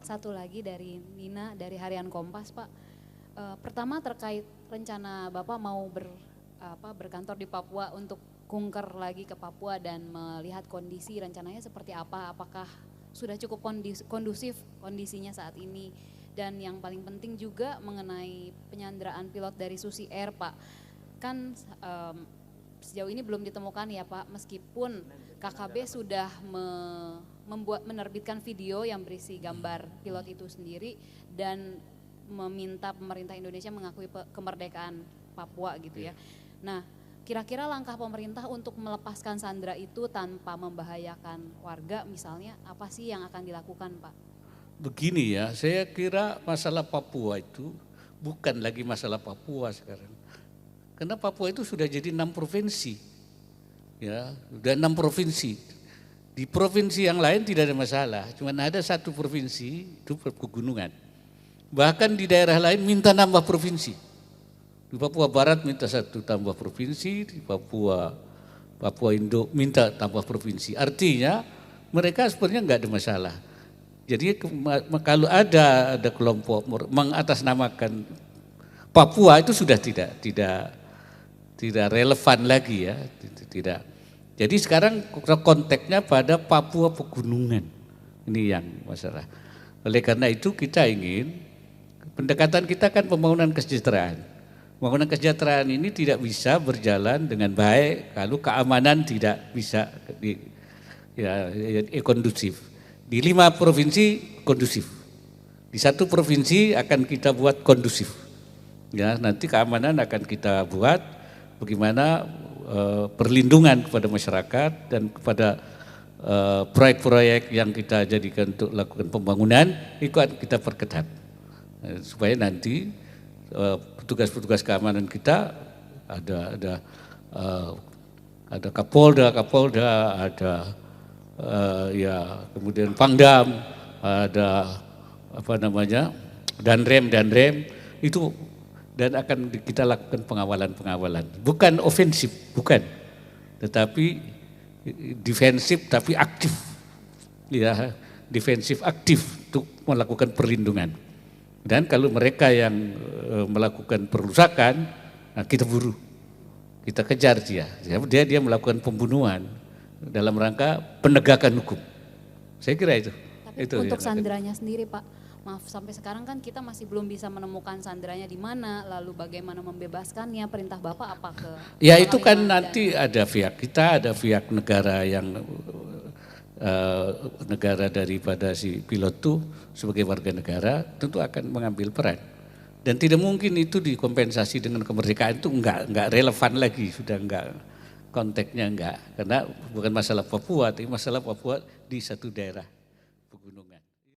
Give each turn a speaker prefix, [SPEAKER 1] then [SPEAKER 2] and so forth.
[SPEAKER 1] satu lagi dari Nina dari Harian Kompas, Pak. Pertama terkait rencana Bapak mau berkantor di Papua untuk kunker lagi ke Papua dan melihat kondisi rencananya seperti apa, apakah sudah cukup kondusif kondisinya saat ini. Dan yang paling penting juga mengenai penyanderaan pilot dari Susi Air, Pak. Kan sejauh ini belum ditemukan ya Pak, meskipun KKB sudah menerbitkan video yang berisi gambar pilot itu sendiri dan meminta pemerintah Indonesia mengakui kemerdekaan Papua gitu ya. Nah, kira-kira langkah pemerintah untuk melepaskan sandera itu tanpa membahayakan warga misalnya, apa sih yang akan dilakukan Pak?
[SPEAKER 2] Begini ya, saya kira masalah Papua itu bukan lagi masalah Papua sekarang. Karena Papua itu sudah jadi 6 provinsi. Ya, sudah 6 provinsi. Di provinsi yang lain tidak ada masalah, cuma ada satu provinsi itu pegunungan. Bahkan di daerah lain minta nambah provinsi. Di Papua Barat minta satu tambah provinsi, di Papua Indo minta tambah provinsi. Artinya mereka sebenarnya enggak ada masalah. Jadi kalau ada kelompok mengatasnamakan Papua itu sudah tidak relevan lagi ya, tidak. Jadi sekarang konteksnya pada Papua pegunungan, ini yang masalah. Oleh karena itu kita ingin, pendekatan kita kan pembangunan kesejahteraan. Pembangunan kesejahteraan ini tidak bisa berjalan dengan baik kalau keamanan tidak bisa kondusif. Di 5 provinsi kondusif, di 1 provinsi akan kita buat kondusif. Ya, nanti keamanan akan kita buat bagaimana perlindungan kepada masyarakat dan kepada proyek-proyek yang kita jadikan untuk lakukan pembangunan itu akan kita perketat supaya nanti petugas-petugas keamanan kita ada Kapolda, ada ya kemudian Pangdam, ada Danrem itu. Dan akan kita lakukan pengawalan, bukan ofensif, bukan, tetapi defensif tapi aktif, ya defensif aktif untuk melakukan perlindungan. Dan kalau mereka yang melakukan perusakan, nah kita buru, kita kejar dia melakukan pembunuhan dalam rangka penegakan hukum. Saya kira itu.
[SPEAKER 1] Tapi itu untuk sanderanya sendiri Pak. Maaf, sampai sekarang kan kita masih belum bisa menemukan sanderanya di mana, lalu bagaimana membebaskannya, perintah Bapak apa ke?
[SPEAKER 2] Ya itu kan nanti ada pihak kita, ada pihak negara yang negara daripada si pilot itu sebagai warga negara tentu akan mengambil peran. Dan tidak mungkin itu dikompensasi dengan kemerdekaan, itu enggak relevan lagi, sudah enggak, konteksnya enggak. Karena bukan masalah Papua, tapi masalah Papua di satu daerah.